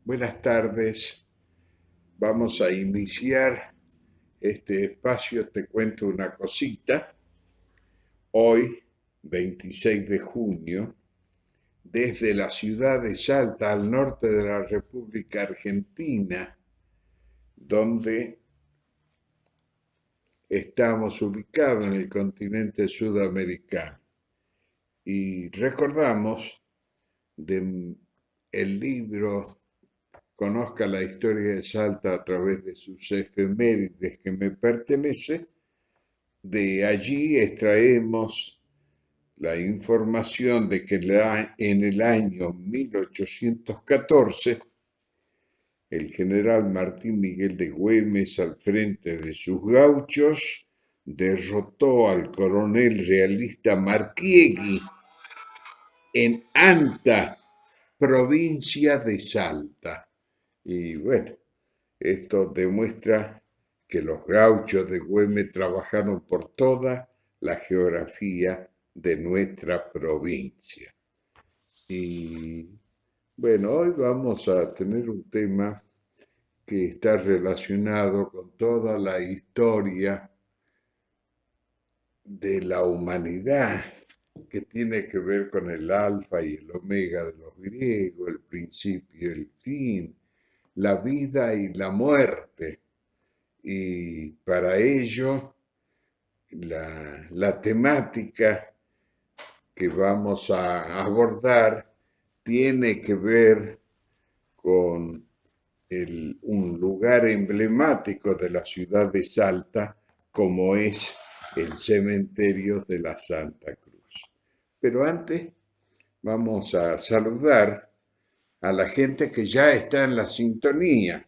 Buenas tardes. Vamos a iniciar este espacio. Te cuento una cosita. Hoy, 26 de junio, desde la ciudad de Salta, al norte de la República Argentina, donde estamos ubicados en el continente sudamericano. Y recordamos el libro Conozca la historia de Salta a través de sus efemérides que me pertenece. De allí extraemos la información de que en el año 1814 el general Martín Miguel de Güemes, al frente de sus gauchos, derrotó al coronel realista Martiegui en Anta, provincia de Salta. Y bueno, esto demuestra que los gauchos de Güemes trabajaron por toda la geografía de nuestra provincia. Y bueno, hoy vamos a tener un tema que está relacionado con toda la historia de la humanidad, que tiene que ver con el alfa y el omega de los griegos, el principio y el fin, la vida y la muerte. Y para ello, la temática que vamos a abordar tiene que ver con un lugar emblemático de la ciudad de Salta, como es el cementerio de la Santa Cruz. Pero antes vamos a saludar a la gente que ya está en la sintonía.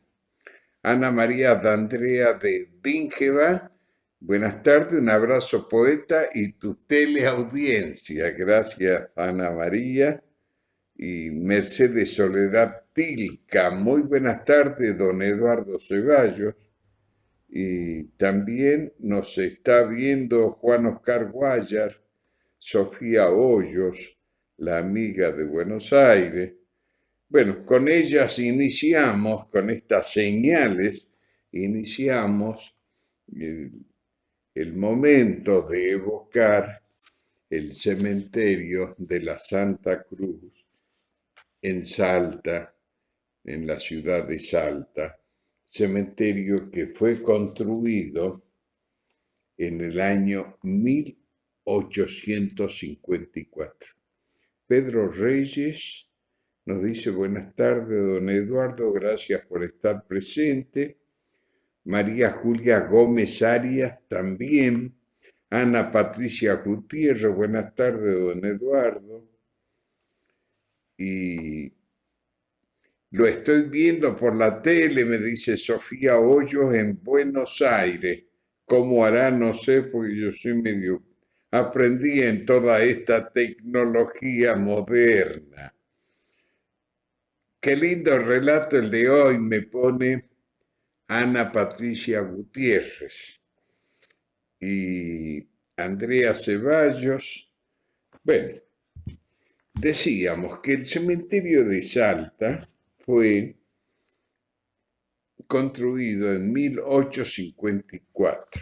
Ana María D'Andrea de Víngeva, buenas tardes, un abrazo poeta y tu teleaudiencia. Gracias, Ana María. Y Mercedes Soledad Tilca, muy buenas tardes, don Eduardo Ceballos. Y también nos está viendo Juan Oscar Guayar, Sofía Hoyos, la amiga de Buenos Aires. Bueno, con ellas iniciamos, con estas señales, iniciamos el, el momento de evocar el cementerio de la Santa Cruz en Salta, en la ciudad de Salta, cementerio que fue construido en el año 1854. Pedro Reyes nos dice buenas tardes, don Eduardo, gracias por estar presente. María Julia Gómez Arias también. Ana Patricia Gutiérrez, buenas tardes, don Eduardo. Y lo estoy viendo por la tele, me dice Sofía Hoyos en Buenos Aires. ¿Cómo hará? No sé, porque yo soy medio... Aprendí en toda esta tecnología moderna. Qué lindo relato el de hoy, me pone Ana Patricia Gutiérrez y Andrea Ceballos. Bueno, decíamos que el cementerio de Salta fue construido en 1854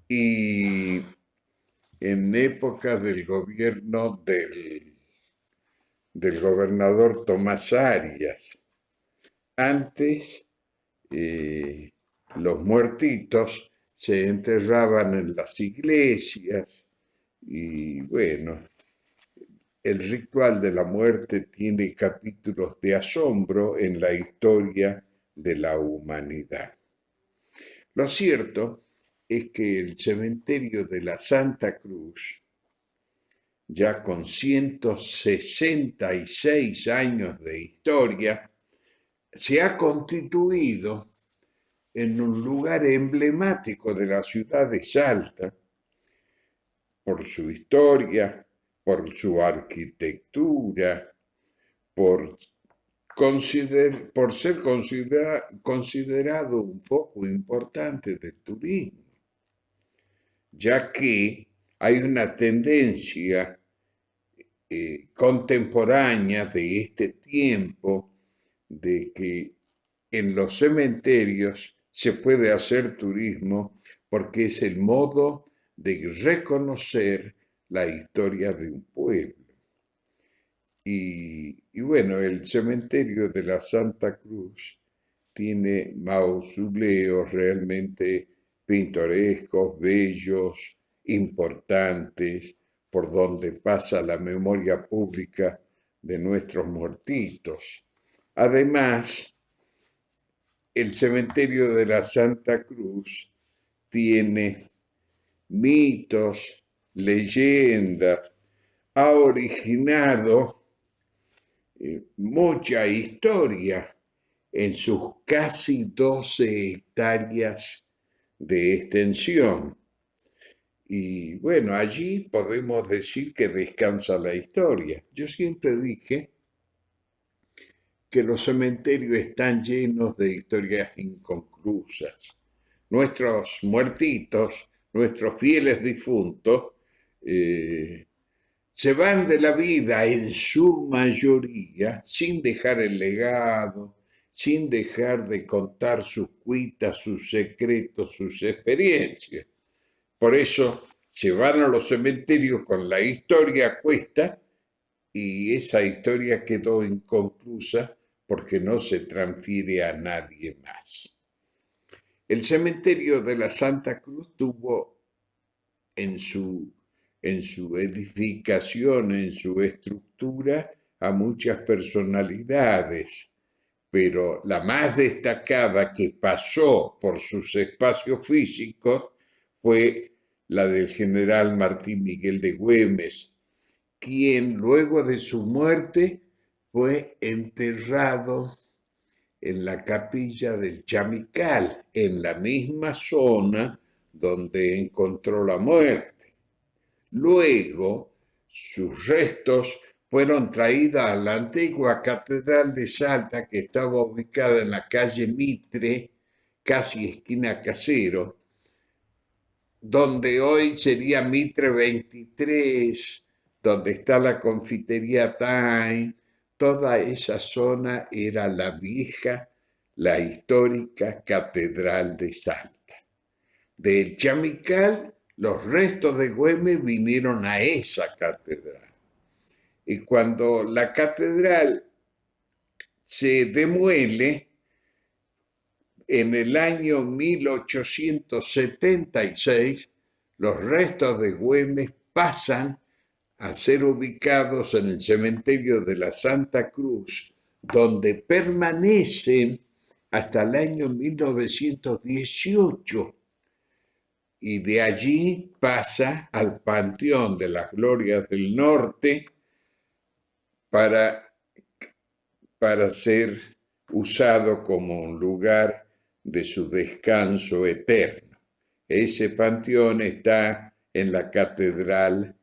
y en época del gobierno del gobernador Tomás Arias. Antes, los muertitos se enterraban en las iglesias y bueno, el ritual de la muerte tiene capítulos de asombro en la historia de la humanidad. Lo cierto es que el cementerio de la Santa Cruz, ya con 166 años de historia, se ha constituido en un lugar emblemático de la ciudad de Salta por su historia, por su arquitectura, por ser considerado un foco importante del turismo, ya que hay una tendencia contemporánea de este tiempo de que en los cementerios se puede hacer turismo porque es el modo de reconocer la historia de un pueblo. Y bueno, el cementerio de la Santa Cruz tiene mausoleos realmente pintorescos, bellos, importantes, por donde pasa la memoria pública de nuestros muertitos. Además, el cementerio de la Santa Cruz tiene mitos, leyendas, ha originado mucha historia en sus casi 12 hectáreas de extensión. Y bueno, allí podemos decir que descansa la historia. Yo siempre dije que los cementerios están llenos de historias inconclusas. Nuestros muertitos, nuestros fieles difuntos, se van de la vida en su mayoría sin dejar el legado, sin dejar de contar sus cuitas, sus secretos, sus experiencias. Por eso se van a los cementerios con la historia a cuesta y esa historia quedó inconclusa porque no se transfiere a nadie más. El cementerio de la Santa Cruz tuvo en su edificación, en su estructura, a muchas personalidades, pero la más destacada que pasó por sus espacios físicos fue la del general Martín Miguel de Güemes, quien luego de su muerte fue enterrado en la capilla del Chamical, en la misma zona donde encontró la muerte. Luego, sus restos fueron traídos a la antigua Catedral de Salta, que estaba ubicada en la calle Mitre, casi esquina Casero, donde hoy sería Mitre 23, donde está la confitería Time. Toda esa zona era la vieja, la histórica Catedral de Salta. Del Chamical, los restos de Güemes vinieron a esa catedral. Y cuando la catedral se demuele, en el año 1876, los restos de Güemes pasan a ser ubicados en el cementerio de la Santa Cruz, donde permanecen hasta el año 1918. Y de allí pasa al Panteón de las Glorias del Norte para, para ser usado como un lugar de su descanso eterno. Ese panteón está en la Catedral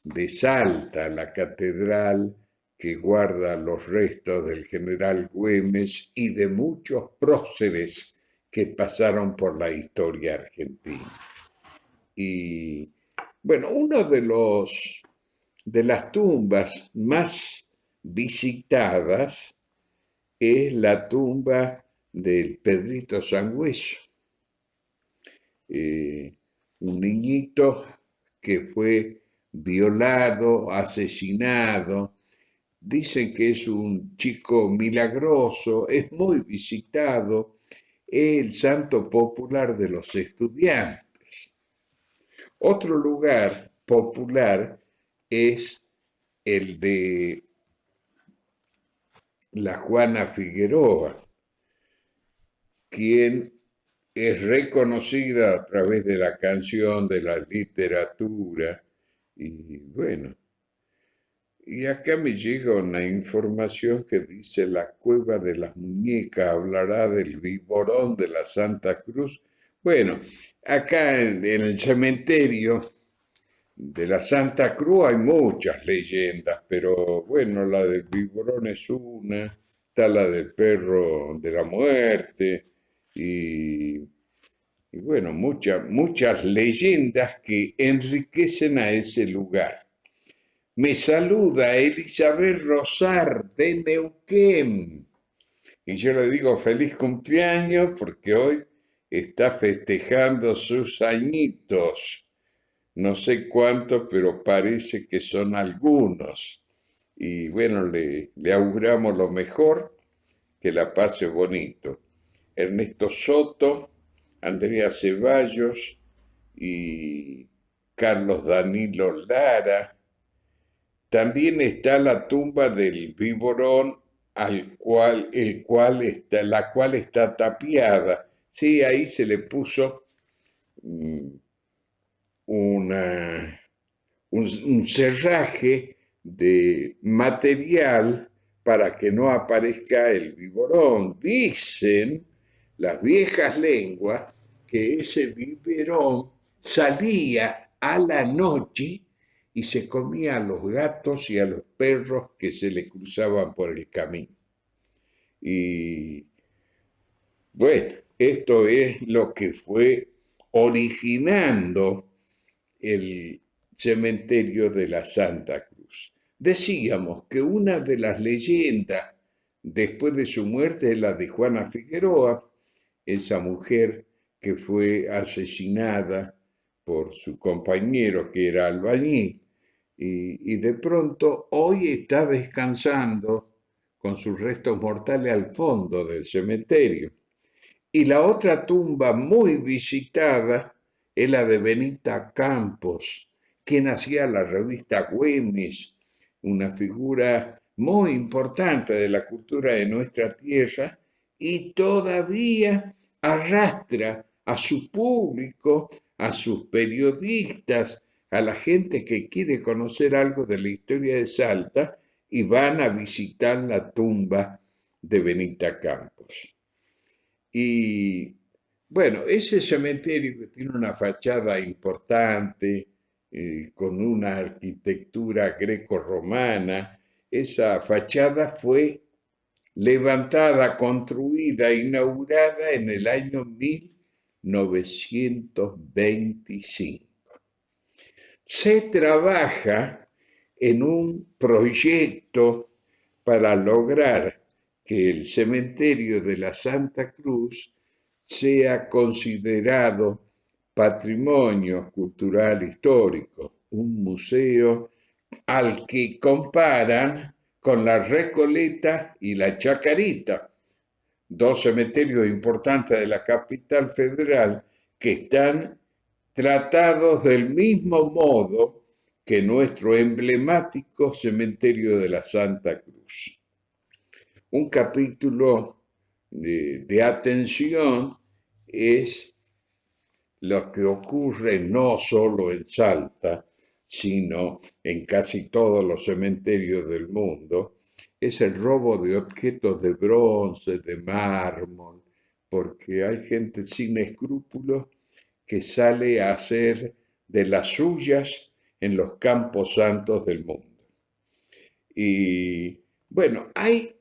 de Salta, la catedral que guarda los restos del general Güemes y de muchos próceres que pasaron por la historia argentina. Y bueno, uno de las tumbas más visitadas es la tumba del Pedrito Sangüeso, un niñito que fue violado, asesinado. Dicen que es un chico milagroso, es muy visitado, es el santo popular de los estudiantes. Otro lugar popular es el de la Juana Figueroa, quien es reconocida a través de la canción, de la literatura, y bueno. Y acá me llega una información que dice: la cueva de las muñecas hablará del viborón de la Santa Cruz. Bueno, acá en el cementerio de la Santa Cruz hay muchas leyendas, pero bueno, la del viborón es una, está la del perro de la muerte y, y bueno, muchas leyendas que enriquecen a ese lugar. Me saluda Elizabeth Rosar de Neuquén. Y yo le digo feliz cumpleaños porque hoy está festejando sus añitos. No sé cuántos, pero parece que son algunos. Y bueno, le auguramos lo mejor, que la pase bonito. Ernesto Soto, Andrea Ceballos y Carlos Danilo Lara. También está la tumba del Viborón, la cual está tapiada. Sí, ahí se le puso mm, una, un cerraje de material para que no aparezca el biberón. Dicen las viejas lenguas que ese biberón salía a la noche y se comía a los gatos y a los perros que se le cruzaban por el camino. Y bueno, esto es lo que fue originando el cementerio de la Santa Cruz. Decíamos que una de las leyendas después de su muerte es la de Juana Figueroa, esa mujer que fue asesinada por su compañero que era albañil y de pronto hoy está descansando con sus restos mortales al fondo del cementerio. Y la otra tumba muy visitada es la de Benita Campos, quien hacía la revista Güemes, una figura muy importante de la cultura de nuestra tierra y todavía arrastra a su público, a sus periodistas, a la gente que quiere conocer algo de la historia de Salta y van a visitar la tumba de Benita Campos. Y bueno, ese cementerio que tiene una fachada importante, con una arquitectura greco-romana, esa fachada fue levantada, construida, inaugurada en el año 1925. Se trabaja en un proyecto para lograr que el cementerio de la Santa Cruz sea considerado patrimonio cultural histórico, un museo al que comparan con la Recoleta y la Chacarita, dos cementerios importantes de la capital federal que están tratados del mismo modo que nuestro emblemático cementerio de la Santa Cruz. Un capítulo de atención es lo que ocurre no solo en Salta, sino en casi todos los cementerios del mundo, es el robo de objetos de bronce, de mármol, porque hay gente sin escrúpulos que sale a hacer de las suyas en los campos santos del mundo. Y bueno, hay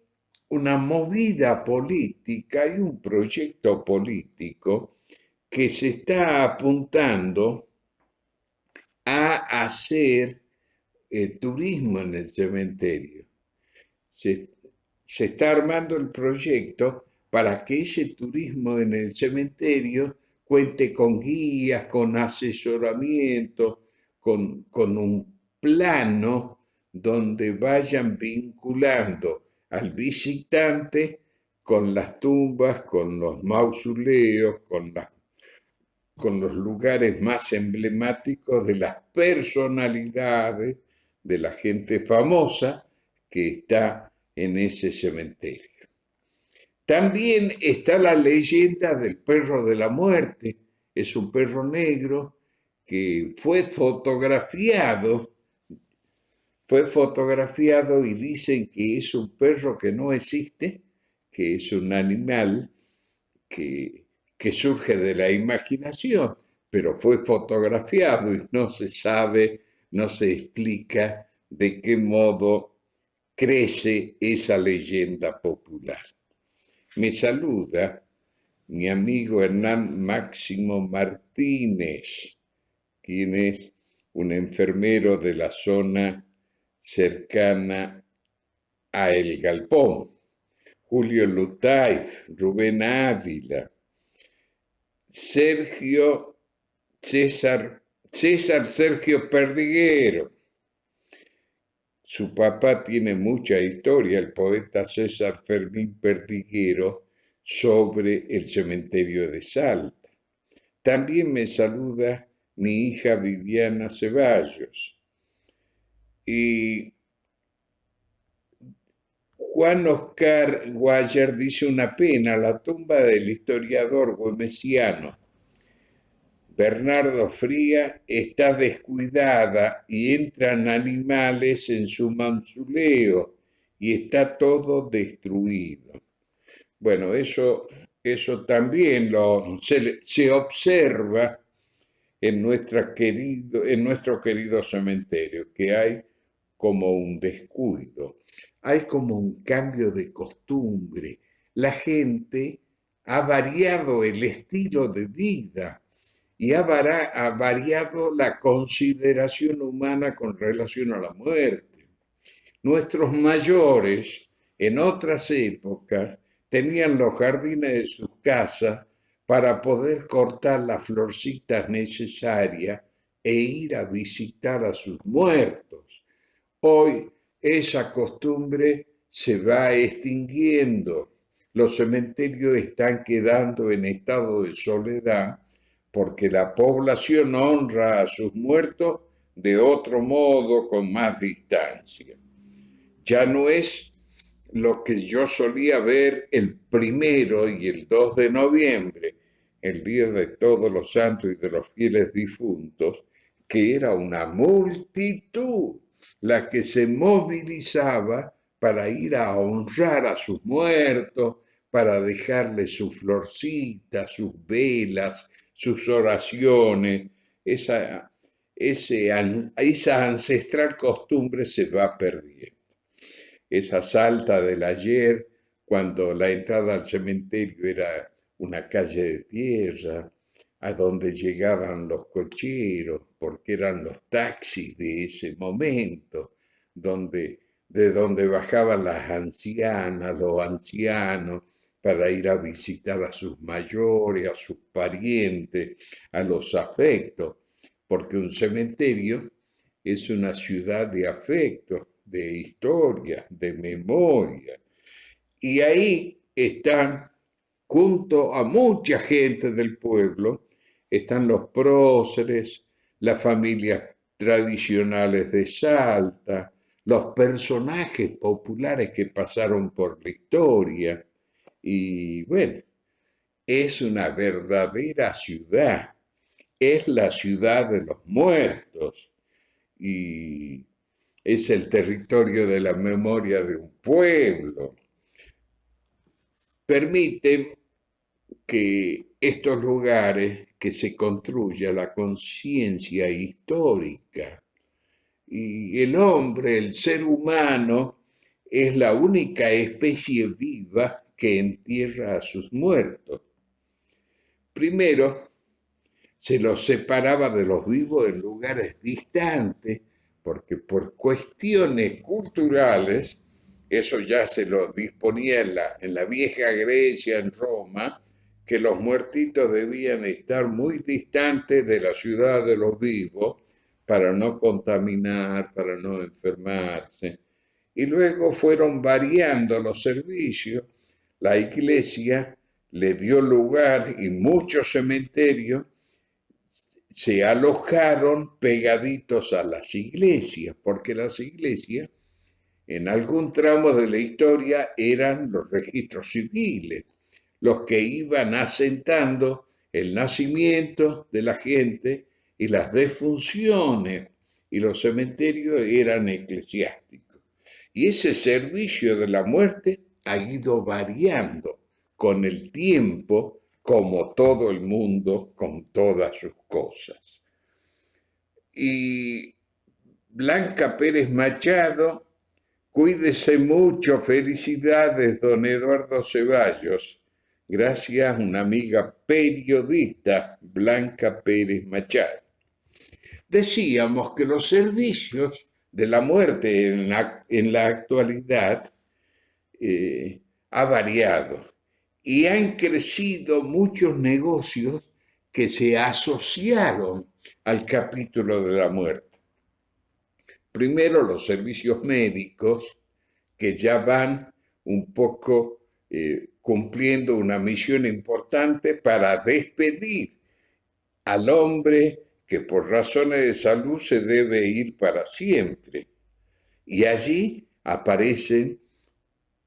una movida política y un proyecto político que se está apuntando a hacer turismo en el cementerio. Se, se está armando el proyecto para que ese turismo en el cementerio cuente con guías, con asesoramiento, con un plano donde vayan vinculando al visitante con las tumbas, con los mausoleos, con los lugares más emblemáticos de las personalidades, de la gente famosa que está en ese cementerio. También está la leyenda del perro de la muerte. Es un perro negro que fue fotografiado y dicen que es un perro que no existe, que es un animal que surge de la imaginación, pero fue fotografiado y no se sabe, no se explica de qué modo crece esa leyenda popular. Me saluda mi amigo Hernán Máximo Martínez, quien es un enfermero de la zona cercana a El Galpón. Julio Lutaif, Rubén Ávila, Sergio César Sergio Perdiguero. Su papá tiene mucha historia, el poeta César Fermín Perdiguero, sobre el cementerio de Salta. También me saluda mi hija Viviana Ceballos. Y Juan Oscar Guayer dice: una pena, la tumba del historiador güemesiano Bernardo Fría está descuidada y entran animales en su mausoleo y está todo destruido. Bueno, eso también se observa en nuestro querido cementerio, que hay como un descuido, hay como un cambio de costumbre. La gente ha variado el estilo de vida y ha variado la consideración humana con relación a la muerte. Nuestros mayores, en otras épocas, tenían los jardines de sus casas para poder cortar las florcitas necesarias e ir a visitar a sus muertos. Hoy esa costumbre se va extinguiendo. Los cementerios están quedando en estado de soledad porque la población honra a sus muertos de otro modo, con más distancia. Ya no es lo que yo solía ver el 1 y el 2 de noviembre, el Día de Todos los Santos y de los Fieles Difuntos, que era una multitud la que se movilizaba para ir a honrar a sus muertos, para dejarles sus florcitas, sus velas, sus oraciones. Esa ancestral costumbre se va perdiendo. Esa Salta del ayer, cuando la entrada al cementerio era una calle de tierra, a donde llegaban los cocheros, porque eran los taxis de ese momento, de donde bajaban las ancianas, los ancianos, para ir a visitar a sus mayores, a sus parientes, a los afectos, porque un cementerio es una ciudad de afectos, de historia, de memoria. Y ahí están, junto a mucha gente del pueblo, están los próceres, las familias tradicionales de Salta, los personajes populares que pasaron por la historia. Y bueno, es una verdadera ciudad, es la ciudad de los muertos y es el territorio de la memoria de un pueblo. Permiten que estos lugares, que se construya la conciencia histórica. Y el hombre, el ser humano, es la única especie viva que entierra a sus muertos. Primero, se los separaba de los vivos en lugares distantes, porque por cuestiones culturales, eso ya se lo disponía en la vieja Grecia, en Roma, que los muertitos debían estar muy distantes de la ciudad de los vivos para no contaminar, para no enfermarse. Y luego fueron variando los servicios. La iglesia le dio lugar y muchos cementerios se alojaron pegaditos a las iglesias, porque las iglesias en algún tramo de la historia eran los registros civiles, los que iban asentando el nacimiento de la gente y las defunciones, y los cementerios eran eclesiásticos. Y ese servicio de la muerte ha ido variando con el tiempo, como todo el mundo con todas sus cosas. Y Blanca Pérez Machado, cuídese mucho, felicidades, don Eduardo Ceballos. Gracias, una amiga periodista, Blanca Pérez Machado. Decíamos que los servicios de la muerte en la actualidad ha variado y han crecido muchos negocios que se asociaron al capítulo de la muerte. Primero, los servicios médicos, que ya van un poco cumpliendo una misión importante para despedir al hombre que por razones de salud se debe ir para siempre. Y allí aparecen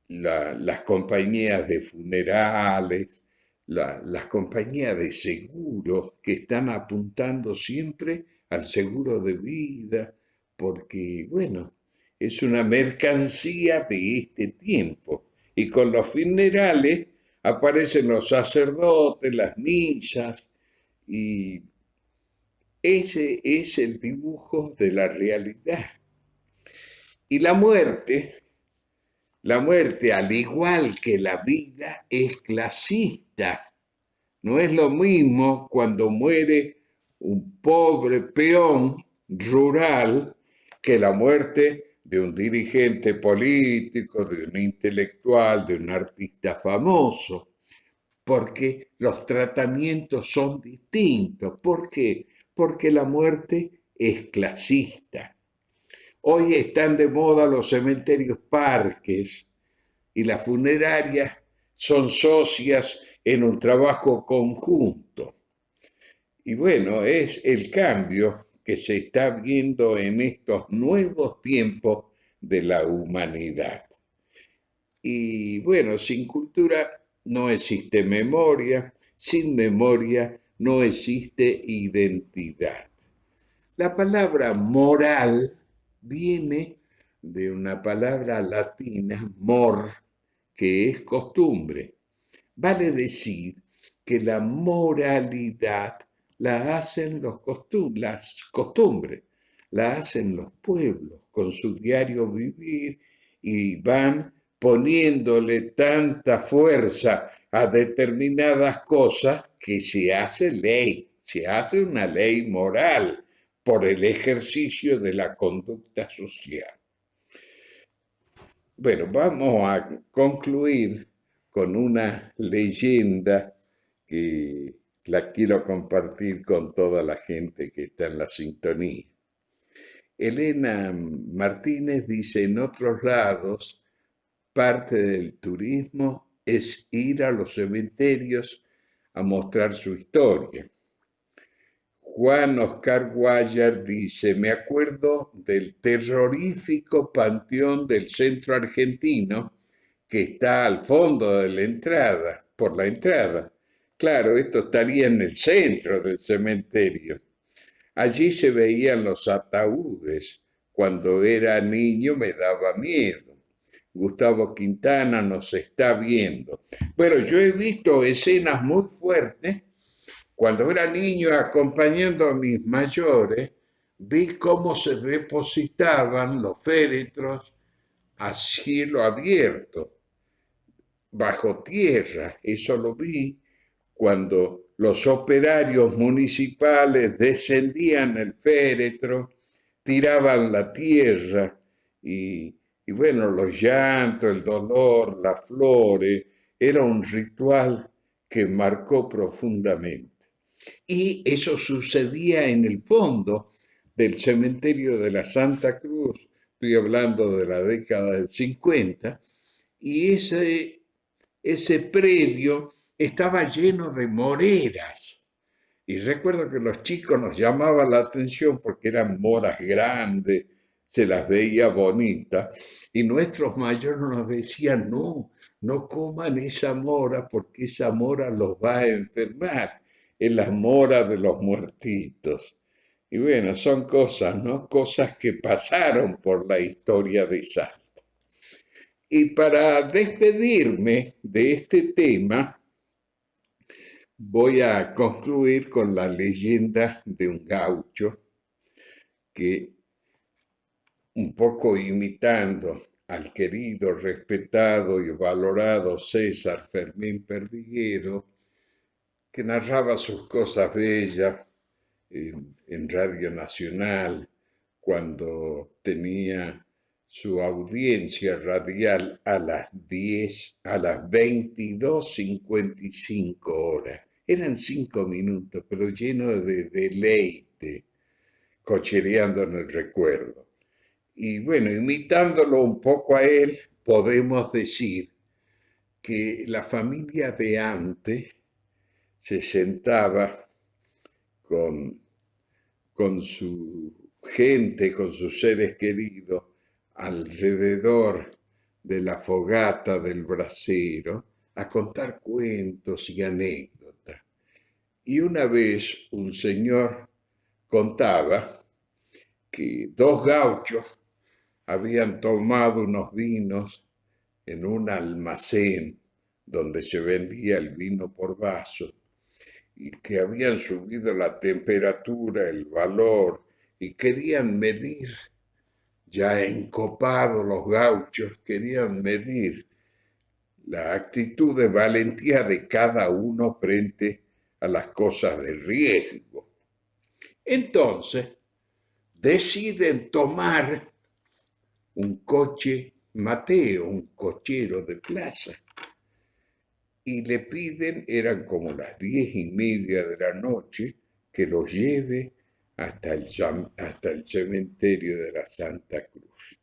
las compañías de funerales, las compañías de seguros que están apuntando siempre al seguro de vida, porque, bueno, es una mercancía de este tiempo. Y con los funerales aparecen los sacerdotes, las misas, y ese es el dibujo de la realidad. Y la muerte, al igual que la vida, es clasista. No es lo mismo cuando muere un pobre peón rural que la muerte de un dirigente político, de un intelectual, de un artista famoso, porque los tratamientos son distintos. ¿Por qué? Porque la muerte es clasista. Hoy están de moda los cementerios parques y las funerarias son socias en un trabajo conjunto. Y bueno, es el cambio que se está viendo en estos nuevos tiempos de la humanidad. Y bueno, sin cultura no existe memoria, sin memoria no existe identidad. La palabra moral viene de una palabra latina, mor, que es costumbre. Vale decir que la moralidad la hacen las costumbres, la hacen los pueblos con su diario vivir y van poniéndole tanta fuerza a determinadas cosas que se hace ley, se hace una ley moral por el ejercicio de la conducta social. Bueno, vamos a concluir con una leyenda que la quiero compartir con toda la gente que está en la sintonía. Elena Martínez dice, en otros lados, parte del turismo es ir a los cementerios a mostrar su historia. Juan Oscar Guayar dice, me acuerdo del terrorífico panteón del centro argentino que está al fondo de la entrada, por la entrada. Claro, esto estaría en el centro del cementerio. Allí se veían los ataúdes. Cuando era niño me daba miedo. Gustavo Quintana nos está viendo. Bueno, yo he visto escenas muy fuertes. Cuando era niño acompañando a mis mayores, vi cómo se depositaban los féretros a cielo abierto, bajo tierra. Eso lo vi cuando los operarios municipales descendían el féretro, tiraban la tierra y bueno, los llantos, el dolor, las flores, era un ritual que marcó profundamente. Y eso sucedía en el fondo del cementerio de la Santa Cruz, estoy hablando de la década del 50, y ese predio estaba lleno de moreras. Y recuerdo que los chicos nos llamaban la atención porque eran moras grandes, se las veía bonitas, y nuestros mayores nos decían, no, no coman esa mora porque esa mora los va a enfermar, es la mora de los muertitos. Y bueno, son cosas, ¿no? Cosas que pasaron por la historia de Salta. Y para despedirme de este tema, voy a concluir con la leyenda de un gaucho que, un poco imitando al querido, respetado y valorado César Fermín Perdiguero, que narraba sus cosas bellas en Radio Nacional cuando tenía su audiencia radial a las 22:55 horas. Eran 5 minutos, pero lleno de deleite, cochereando en el recuerdo. Y bueno, imitándolo un poco a él, podemos decir que la familia de antes se sentaba con su gente, con sus seres queridos, alrededor de la fogata del brasero, a contar cuentos y anécdotas. Y una vez un señor contaba que dos gauchos habían tomado unos vinos en un almacén donde se vendía el vino por vaso, y que habían subido la temperatura, el valor, y querían medir, ya encopados los gauchos, querían medir la actitud de valentía de cada uno frente a las cosas de riesgo. Entonces, deciden tomar un coche Mateo, un cochero de plaza, y le piden, eran como las 10:30 de la noche, que los lleve hasta el cementerio de la Santa Cruz.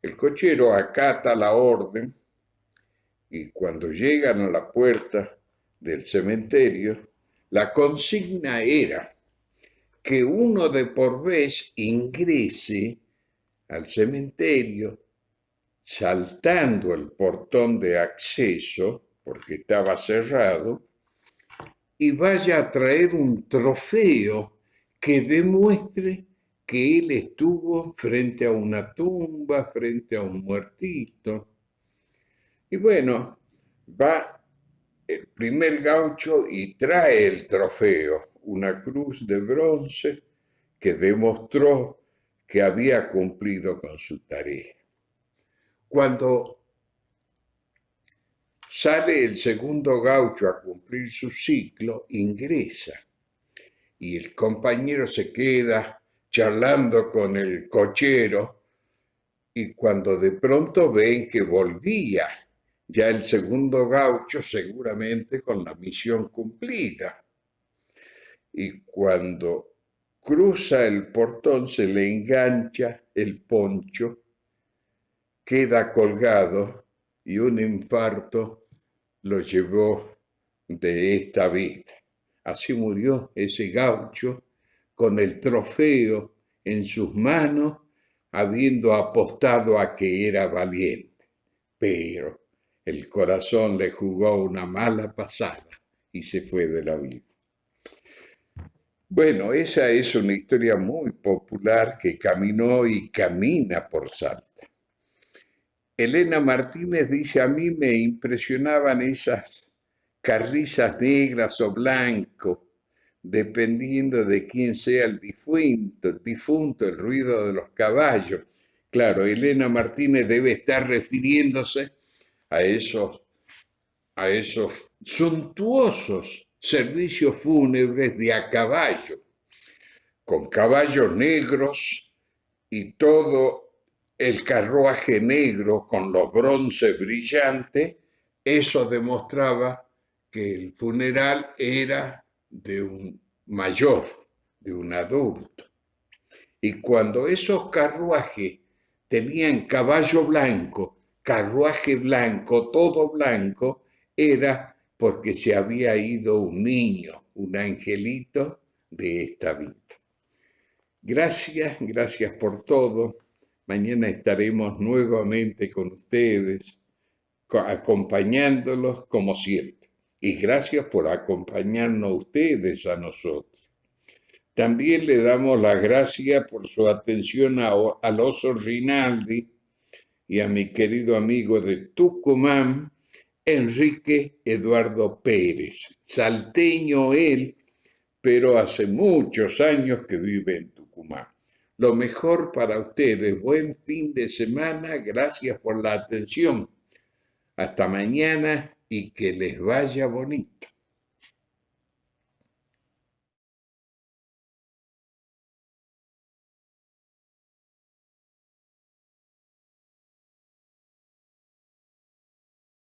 El cochero acata la orden y cuando llegan a la puerta del cementerio, la consigna era que uno de por vez ingrese al cementerio saltando el portón de acceso, porque estaba cerrado, y vaya a traer un trofeo que demuestre que él estuvo frente a una tumba, frente a un muertito. Y bueno, va el primer gaucho y trae el trofeo, una cruz de bronce que demostró que había cumplido con su tarea. Cuando sale el segundo gaucho a cumplir su ciclo, ingresa y el compañero se queda charlando con el cochero, y cuando de pronto ven que volvía ya el segundo gaucho, seguramente con la misión cumplida, y cuando cruza el portón se le engancha el poncho, queda colgado y un infarto lo llevó de esta vida. Así murió ese gaucho con el trofeo en sus manos, habiendo apostado a que era valiente. Pero el corazón le jugó una mala pasada y se fue de la vida. Bueno, esa es una historia muy popular que caminó y camina por Salta. Elena Martínez dice: a mí me impresionaban esas carrizas negras o blancos, dependiendo de quién sea el difunto, el ruido de los caballos. Claro, Elena Martínez debe estar refiriéndose a esos suntuosos servicios fúnebres de a caballo, con caballos negros y todo el carruaje negro con los bronces brillantes. Eso demostraba que el funeral era de un mayor, de un adulto. Y cuando esos carruajes tenían caballo blanco, carruaje blanco, todo blanco, era porque se había ido un niño, un angelito de esta vida. Gracias por todo. Mañana estaremos nuevamente con ustedes, acompañándolos como siempre. Y gracias por acompañarnos ustedes a nosotros. También le damos las gracias por su atención al oso Rinaldi y a mi querido amigo de Tucumán, Enrique Eduardo Pérez. Salteño él, pero hace muchos años que vive en Tucumán. Lo mejor para ustedes, buen fin de semana, gracias por la atención. Hasta mañana y que les vaya bonito.